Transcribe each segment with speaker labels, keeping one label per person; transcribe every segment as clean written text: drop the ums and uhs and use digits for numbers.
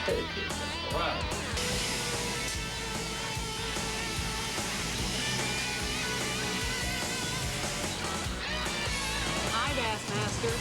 Speaker 1: All right.
Speaker 2: Hi, Bassmasters.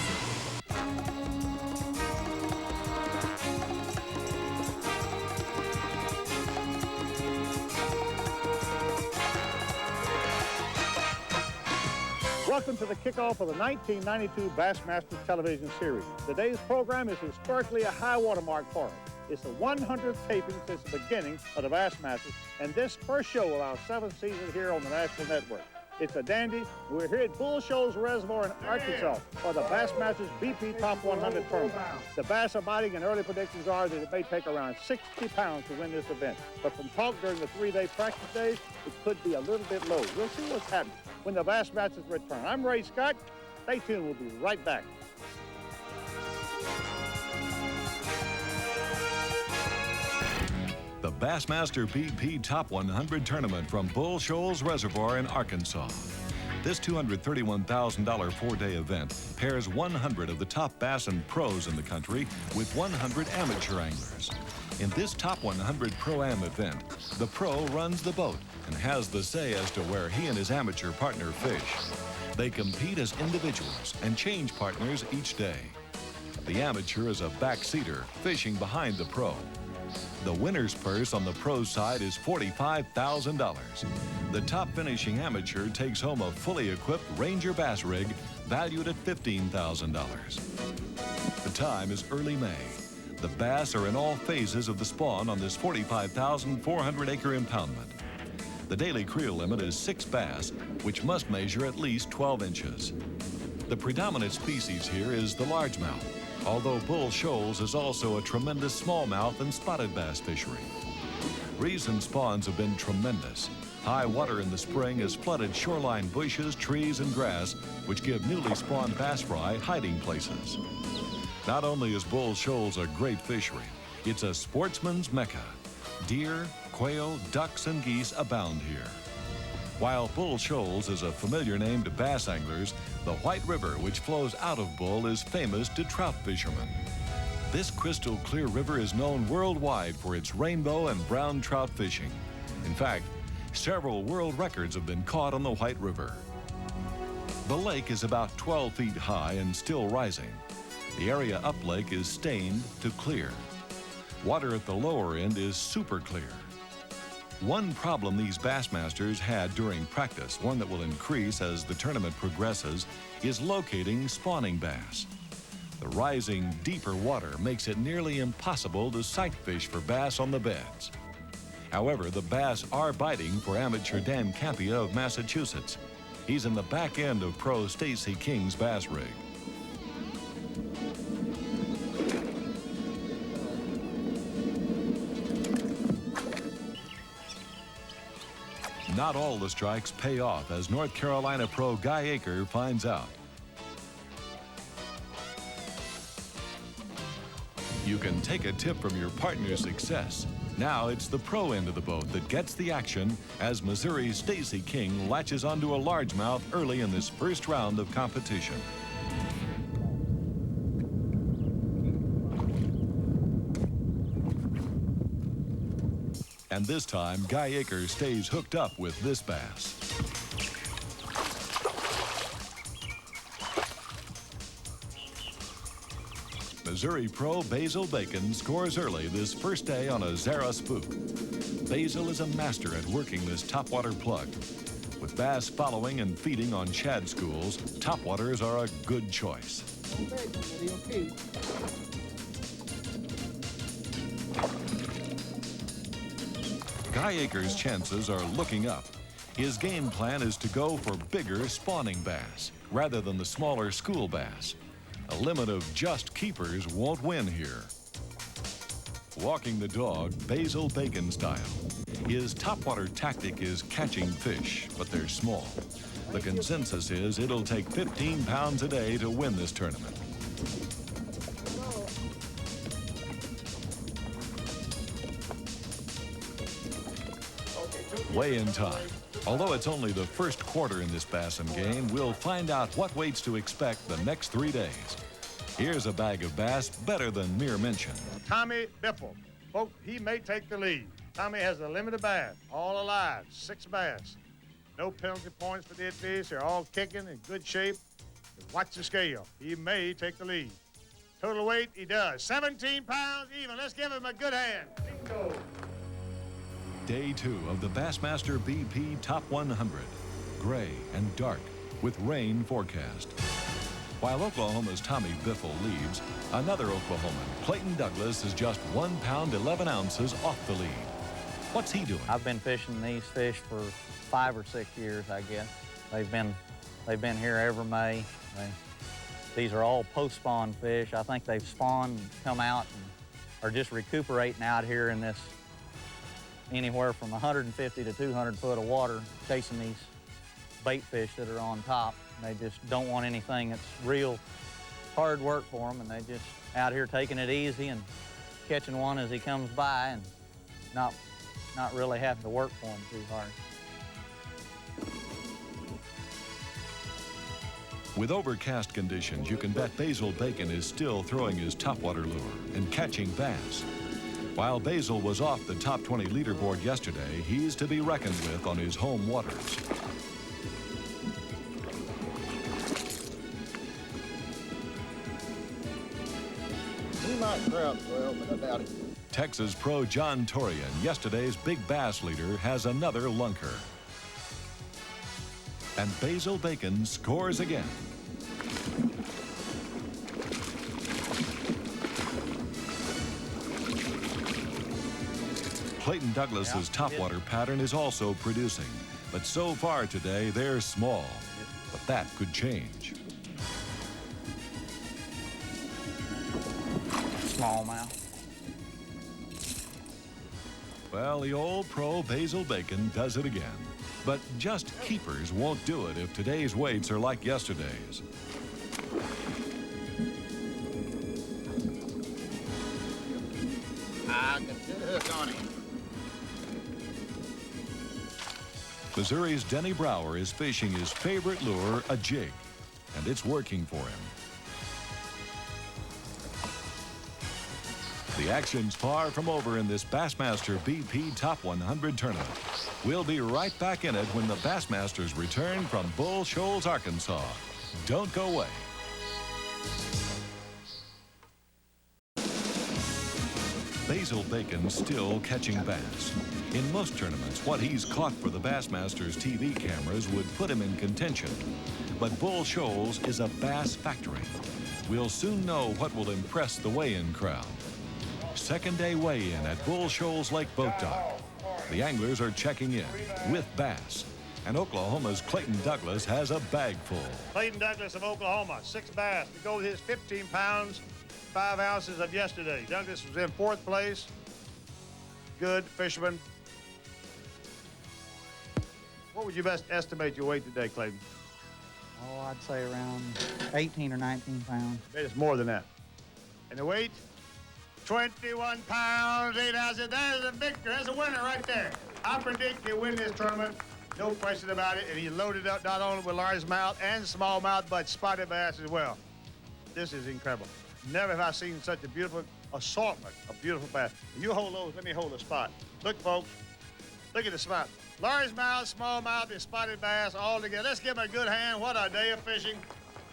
Speaker 3: Welcome to the kickoff of the 1992 Bassmasters television series. Today's program is historically a high watermark for us. It's the 100th taping since the beginning of the Bassmasters, and this first show of our 7th season here on the National Network. It's a dandy. We're here at Bull Shoals Reservoir in Arkansas for the Bassmasters BP Top 100 tournament. The bass are biting, and early predictions are that it may take around 60 pounds to win this event. But from talk during the 3-day practice days, it could be a little bit low. We'll see what's happening when the Bassmasters return. I'm Ray Scott. Stay tuned. We'll be right back.
Speaker 4: The Bassmaster BP Top 100 Tournament from Bull Shoals Reservoir in Arkansas. This $231,000 four-day event pairs 100 of the top bass and pros in the country with 100 amateur anglers. In this Top 100 Pro-Am event, the pro runs the boat and has the say as to where he and his amateur partner fish. They compete as individuals and change partners each day. The amateur is a backseater fishing behind the pro. The winner's purse on the pro side is $45,000. The top finishing amateur takes home a fully equipped Ranger bass rig valued at $15,000. The time is early May. The bass are in all phases of the spawn on this 45,400-acre impoundment. The daily creel limit is 6 bass, which must measure at least 12 inches. The predominant species here is the largemouth, although Bull Shoals is also a tremendous smallmouth and spotted bass fishery. Recent spawns have been tremendous. High water in the spring has flooded shoreline bushes, trees, and grass, which give newly spawned bass fry hiding places. Not only is Bull Shoals a great fishery, it's a sportsman's mecca. Deer, quail, ducks, and geese abound here. While Bull Shoals is a familiar name to bass anglers, the White River, which flows out of Bull, is famous to trout fishermen. This crystal clear river is known worldwide for its rainbow and brown trout fishing. In fact, several world records have been caught on the White River. The lake is about 12 feet high and still rising. The area up lake is stained to clear. Water at the lower end is super clear. One problem these Bassmasters had during practice, one that will increase as the tournament progresses, is locating spawning bass. The rising, deeper water makes it nearly impossible to sight fish for bass on the beds. However, the bass are biting for amateur Dan Campia of Massachusetts. He's in the back end of pro Stacy King's bass rig. Not all the strikes pay off, as North Carolina pro Guy Aker finds out. You can take a tip from your partner's success. Now it's the pro end of the boat that gets the action as Missouri's Stacy King latches onto a largemouth early in this first round of competition. And this time, Guy Aker stays hooked up with this bass. Missouri pro Basil Bacon scores early this first day on a Zara spook. Basil is a master at working this topwater plug. With bass following and feeding on shad schools, topwaters are a good choice. Guy Aker's chances are looking up. His game plan is to go for bigger spawning bass rather than the smaller school bass. A limit of just keepers won't win here. Walking the dog, Basil Bacon style. His topwater tactic is catching fish, but they're small. The consensus is it'll take 15 pounds a day to win this tournament. Weigh-in time. Although it's only the first quarter in this bassin game, we'll find out what weights to expect the next 3 days. Here's a bag of bass better than mere mention.
Speaker 3: Tommy Biffle, Folks, he may take the lead. Tommy has a limited bass, all alive, 6 bass. No penalty points for the fish. They're all kicking in good shape. Watch the scale. He may take the lead. Total weight, he does. 17 pounds even. Let's give him a good hand. Bingo.
Speaker 4: Day 2 of the Bassmaster BP Top 100. Gray and dark with rain forecast. While Oklahoma's Tommy Biffle leads, another Oklahoman, Clayton Douglas, is just 1 pound 11 ounces off the lead. What's he doing?
Speaker 1: I've been fishing these fish for 5 or 6 years, I guess. They've been here every May. These are all post-spawn fish. I think they've spawned and come out and are just recuperating out here in this anywhere from 150 to 200 foot of water, chasing these bait fish that are on top. And they just don't want anything that's real hard work for them, and they just out here taking it easy and catching one as he comes by and not really having to work for him too hard.
Speaker 4: With overcast conditions, you can bet Basil Bacon is still throwing his topwater lure and catching bass. While Basil was off the top 20 leaderboard yesterday, he's to be reckoned with on his home waters.
Speaker 3: He might grab well, but I doubt it.
Speaker 4: Texas pro John Torian, yesterday's big bass leader, has another lunker. And Basil Bacon scores again. Clayton Douglas's topwater pattern is also producing, but so far today they're small. But that could change.
Speaker 1: Smallmouth.
Speaker 4: Well, the old pro Basil Bacon does it again. But just keepers won't do it if today's weights are like yesterday's.
Speaker 5: I can get a hook on him.
Speaker 4: Missouri's Denny Brower is fishing his favorite lure, a jig, and it's working for him. The action's far from over in this Bassmaster BP Top 100 tournament. We'll be right back in it when the Bassmasters return from Bull Shoals, Arkansas. Don't go away. Basil Bacon still catching bass. In most tournaments, what he's caught for the Bassmasters TV cameras would put him in contention. But Bull Shoals is a bass factory. We'll soon know what will impress the weigh-in crowd. Second day weigh-in at Bull Shoals Lake Boat Dock. The anglers are checking in with bass. And Oklahoma's Clayton Douglas has a bag full.
Speaker 3: Clayton Douglas of Oklahoma, 6 bass to go with his 15 pounds, 5 ounces of yesterday. Douglas was in 4th place. Good fisherman. What would you best estimate your weight today, Clayton?
Speaker 1: Oh, I'd say around 18 or 19 pounds.
Speaker 3: I bet it's more than that. And the weight? 21 pounds, 8 ounces. That is a victor. That's a winner right there. I predict he'll win this tournament. No question about it. And he loaded up not only with largemouth and smallmouth, but spotted bass as well. This is incredible. Never have I seen such a beautiful assortment of beautiful bass. You hold those. Let me hold the spot. Look, folks. Look at the spot. Largemouth, smallmouth, and spotted bass all together. Let's give him a good hand. What a day of fishing.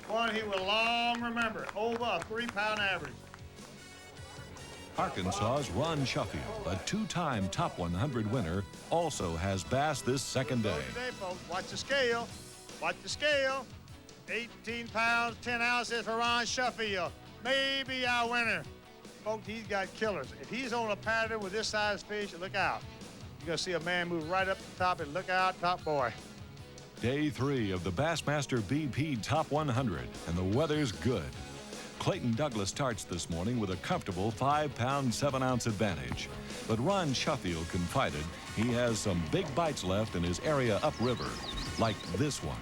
Speaker 3: One he will long remember. Over a 3-pound average.
Speaker 4: Arkansas's Ron Sheffield, a 2-time Top 100 winner, also has bass this second day.
Speaker 3: Today, folks, watch the scale. Watch the scale. 18 pounds, 10 ounces for Ron Sheffield. Maybe our winner. Folks, he's got killers. If he's on a pattern with this size fish, look out. You're going to see a man move right up the top and look out, top boy.
Speaker 4: Day 3 of the Bassmaster BP Top 100, and the weather's good. Clayton Douglas starts this morning with a comfortable 5-pound, 7-ounce advantage. But Ron Sheffield confided he has some big bites left in his area upriver, like this one.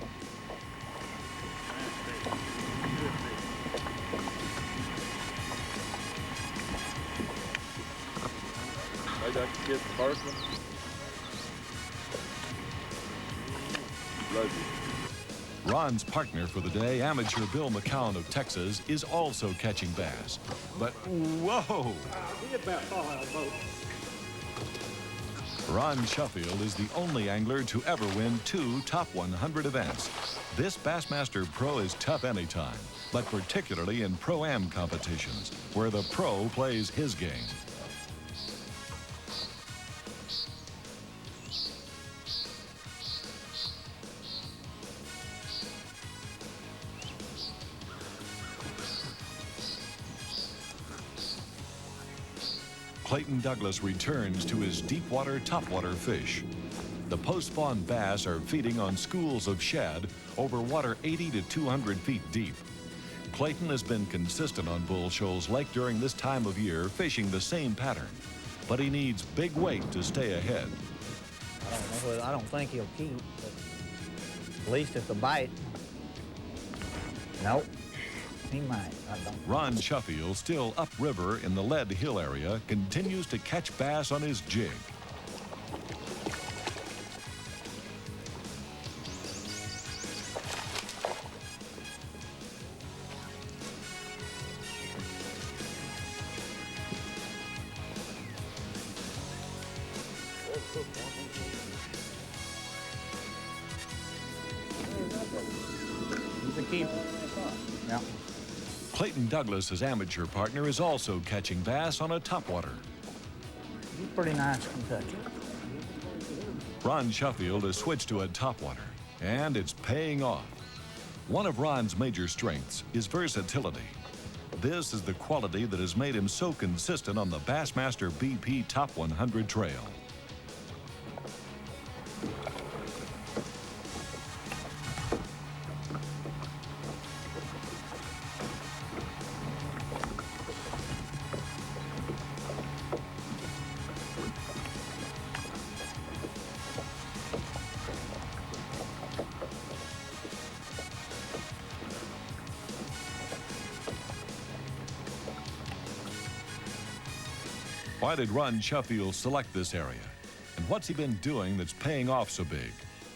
Speaker 5: Maybe I can get the first one. Love you.
Speaker 4: Ron's partner for the day, amateur Bill McCown of Texas, is also catching bass. But whoa! Ron Sheffield is the only angler to ever win 2 top 100 events. This Bassmaster Pro is tough anytime, but particularly in Pro-Am competitions, where the pro plays his game. Clayton Douglas returns to his deep water, topwater fish. The post-spawn bass are feeding on schools of shad over water 80 to 200 feet deep. Clayton has been consistent on Bull Shoals Lake during this time of year, fishing the same pattern. But he needs big weight to stay ahead.
Speaker 1: I don't think he'll keep, but at least if the bite. Nope. He might. I don't.
Speaker 4: Ron Sheffield, still upriver in the Lead Hill area, continues to catch bass on his jig.
Speaker 1: He's a keeper. Yeah.
Speaker 4: Clayton Douglas, his amateur partner, is also catching bass on a topwater.
Speaker 1: He's pretty nice Kentucky.
Speaker 4: Ron Sheffield has switched to a topwater, and it's paying off. One of Ron's major strengths is versatility. This is the quality that has made him so consistent on the Bassmaster BP Top 100 trail. Why did Ron Sheffield select this area? And what's he been doing that's paying off so big?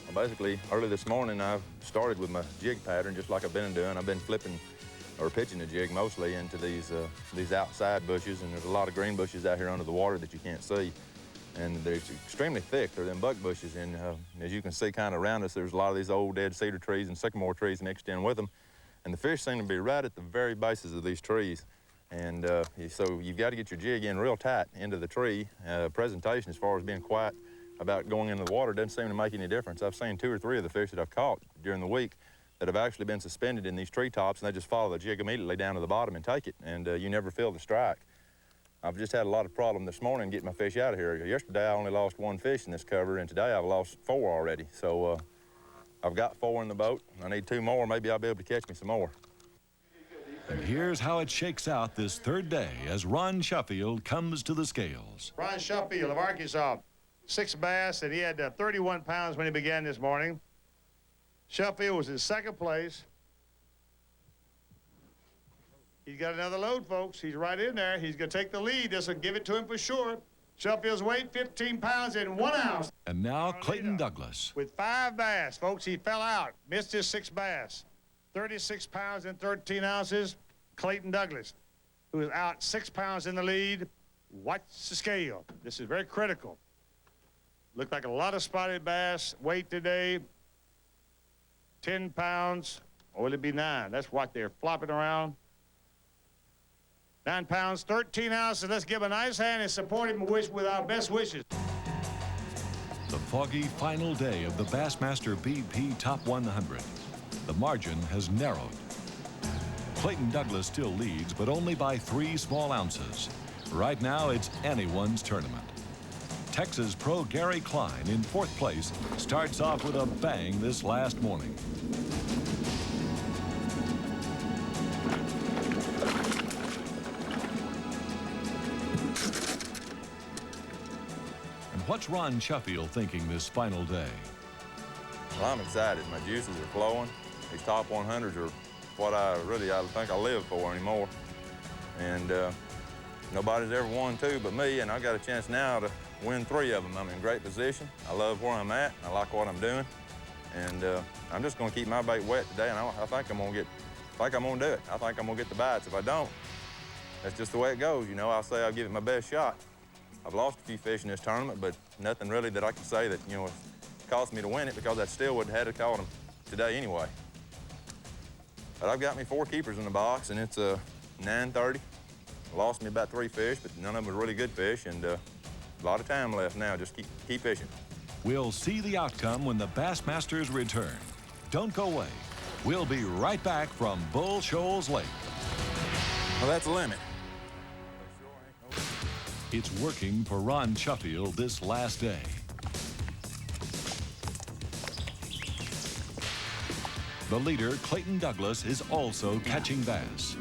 Speaker 6: Well, basically, early this morning, I've started with my jig pattern, just like I've been doing. I've been flipping or pitching the jig mostly into these outside bushes, and there's a lot of green bushes out here under the water that you can't see. And they're extremely thick. They're them buck bushes, and as you can see kind of around us, there's a lot of these old dead cedar trees and sycamore trees mixed in with them. And the fish seem to be right at the very bases of these trees. And so you've got to get your jig in real tight into the tree. Presentation as far as being quiet about going into the water doesn't seem to make any difference. I've seen 2 or 3 of the fish that I've caught during the week that have actually been suspended in these treetops, and they just follow the jig immediately down to the bottom and take it, and you never feel the strike. I've just had a lot of problem this morning getting my fish out of here. Yesterday I only lost 1 fish in this cover, and today I've lost 4 already. So I've got 4 in the boat. I need 2 more. Maybe I'll be able to catch me some more.
Speaker 4: And here's how it shakes out this 3rd day as Ron Sheffield comes to the scales.
Speaker 3: Ron Sheffield of Arkansas, 6 bass, and he had 31 pounds when he began this morning. Sheffield was in 2nd place. He's got another load, folks. He's right in there. He's going to take the lead. This will give it to him for sure. Sheffield's weight, 15 pounds and 1 ounce.
Speaker 4: And now Clayton Douglas.
Speaker 3: With 5 bass, folks. He fell out, missed his 6 bass. 36 pounds and 13 ounces, Clayton Douglas, who is out 6 pounds in the lead. Watch the scale. This is very critical. Looked like a lot of spotted bass. Weight today, 10 pounds, or will it be 9? That's what they're flopping around. 9 pounds, 13 ounces. Let's give him a nice hand and support him with our best wishes.
Speaker 4: The foggy final day of the Bassmaster BP Top 100. The margin has narrowed. Clayton Douglas still leads, but only by 3 small ounces. Right now, it's anyone's tournament. Texas pro Gary Klein in 4th place starts off with a bang this last morning. And what's Ron Sheffield thinking this final day?
Speaker 6: Well, I'm excited. My juices are flowing. These top 100s are what I think I live for anymore. And nobody's ever won 2 but me, and I got a chance now to win 3 of them. I'm in great position. I love where I'm at. I like what I'm doing. And I'm just gonna keep my bait wet today, and I think I'm gonna do it. I think I'm gonna get the bites. If I don't, that's just the way it goes. You know, I'll say I'll give it my best shot. I've lost a few fish in this tournament, but nothing really that I can say that, you know, cost me to win it, because I still would have had to caught them today anyway. But I've got me 4 keepers in the box, and it's 9:30. Lost me about 3 fish, but none of them were really good fish, and a lot of time left now. Just keep fishing.
Speaker 4: We'll see the outcome when the Bassmasters return. Don't go away. We'll be right back from Bull Shoals Lake.
Speaker 6: Well, that's the limit.
Speaker 4: It's working for Ron Shuffield this last day. The leader, Clayton Douglas, is also catching bass.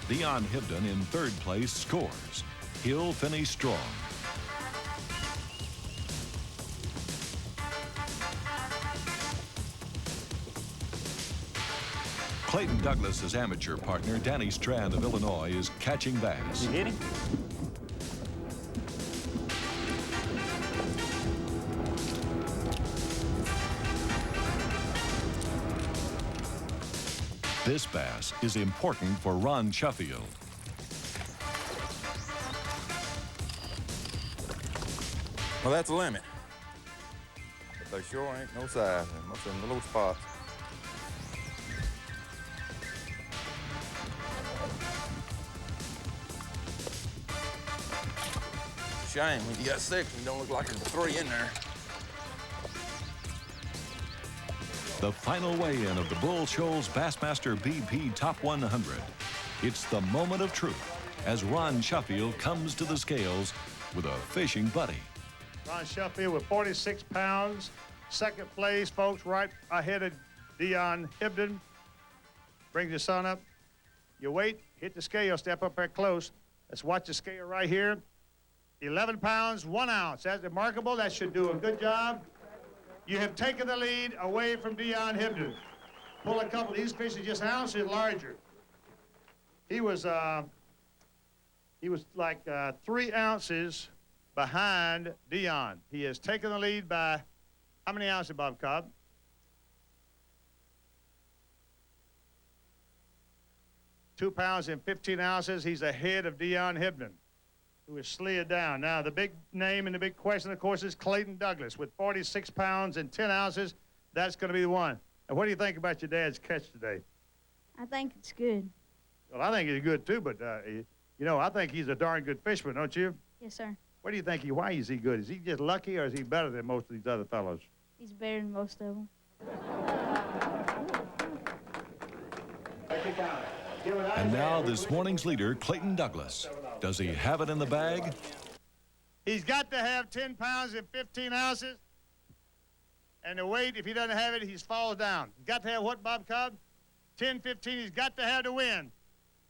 Speaker 4: Dion Hibden in 3rd place scores. He'll finish strong. Clayton Douglas's amateur partner, Danny Strand of Illinois, is catching bass.
Speaker 1: You hit him?
Speaker 4: This bass is important for Ron Shuffield.
Speaker 6: Well, that's the limit. But they sure ain't no size in most of them little spots. Shame when you got 6 and don't look like there's 3 in there.
Speaker 4: The final weigh-in of the Bull Shoals Bassmaster BP Top 100. It's the moment of truth as Ron Shuffield comes to the scales with a fishing buddy.
Speaker 3: Ron Shuffield with 46 pounds. 2nd place, folks, right ahead of Dion Hibden. Brings your son up. You wait, hit the scale, step up there close. Let's watch the scale right here. 11 pounds, 1 ounce. That's remarkable. That should do a good job. You have taken the lead away from Dion Hibden. Pull a couple of these fish are just ounces larger. He was like 3 ounces behind Dion. He has taken the lead by how many ounces, Bob Cobb? Two pounds and 15 ounces. He's ahead of Dion Hibden, who is slid down. Now, the big name and the big question, of course, is Clayton Douglas with 46 pounds and 10 ounces. That's going to be the one. And what do you think about your dad's catch today?
Speaker 7: I think it's good.
Speaker 3: Well, I think he's good, too, but, you know, I think he's a darn good fisherman, don't you?
Speaker 7: Yes, sir.
Speaker 3: What do you think? Why is he good? Is he just lucky, or is he better than most of these other fellows?
Speaker 7: He's better than most of them.
Speaker 4: And now this morning's leader, Clayton Douglas. Does he have it in the bag?
Speaker 3: He's got to have 10 pounds and 15 ounces. And the weight, if he doesn't have it, he falls down. He's got to have what, Bob Cobb? 10, 15, he's got to have to win.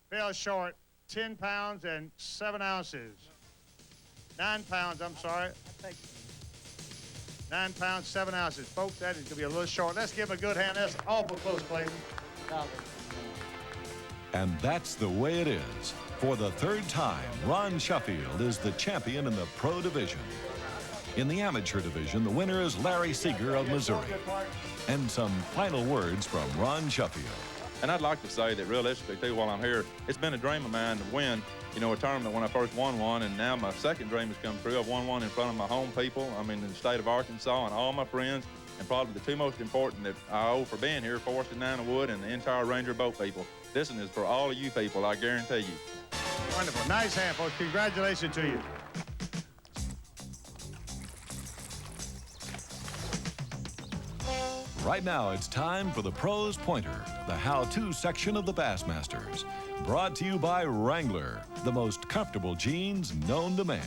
Speaker 3: Fell short, 10 pounds and 7 ounces. 9 pounds, I'm sorry. 9 pounds, 7 ounces. Folks, that is going to be a little short. Let's give him a good hand. That's awful close, Clayton.
Speaker 4: And that's the way it is. For the 3rd time, Ron Shuffield is the champion in the pro division. In the amateur division, the winner is Larry Seeger of Missouri. And some final words from Ron Shuffield.
Speaker 6: And I'd like to say that realistically, too, while I'm here, it's been a dream of mine to win, you know, a tournament when I first won one, and now my 2nd dream has come true. I've won one in front of my home people, I mean, in the state of Arkansas, and all my friends, and probably the 2 most important that I owe for being here, Forrest and Nina Wood, and the entire Ranger boat people. This one is for all of you people, I guarantee you.
Speaker 3: Wonderful. Nice hand, folks. Congratulations to you.
Speaker 4: Right now, it's time for the Pros Pointer, the how-to section of the Bassmasters. Brought to you by Wrangler, the most comfortable jeans known to man.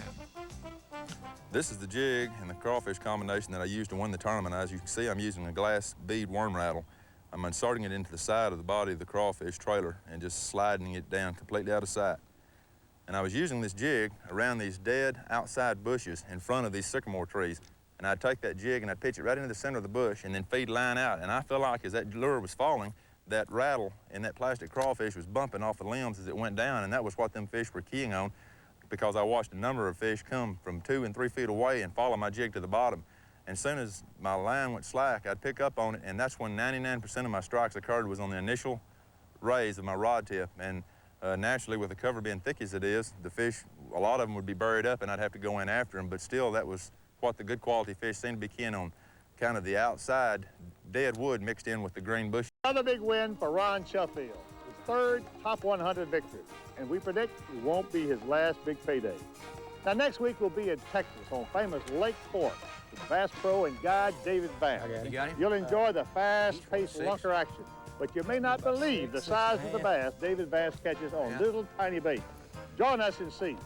Speaker 6: This is the jig and the crawfish combination that I used to win the tournament. As you can see, I'm using a glass bead worm rattle. I'm inserting it into the side of the body of the crawfish trailer and just sliding it down completely out of sight. And I was using this jig around these dead outside bushes in front of these sycamore trees. And I'd take that jig and I'd pitch it right into the center of the bush and then feed line out. And I feel like as that lure was falling, that rattle and that plastic crawfish was bumping off the limbs as it went down, and that was what them fish were keying on. because I watched a number of fish come from 2 and 3 feet away and follow my jig to the bottom. And as soon as my line went slack, I'd pick up on it, and that's when 99% of my strikes occurred was on the initial raise of my rod tip. And naturally, with the cover being thick as it is, the fish, a lot of them would be buried up and I'd have to go in after them, but still that was what the good quality fish seemed to be keen on, kind of the outside dead wood mixed in with the green bush.
Speaker 3: Another big win for Ron Sheffield, his third top 100 victory, and we predict it won't be his last big payday. Now next week we'll be in Texas on famous Lake Fork with Bass Pro and guide David Bass.
Speaker 8: You got him?
Speaker 3: You'll enjoy the fast-paced lunker action, but you may not believe the size of the bass David Bass catches on little tiny bait. Join us and see.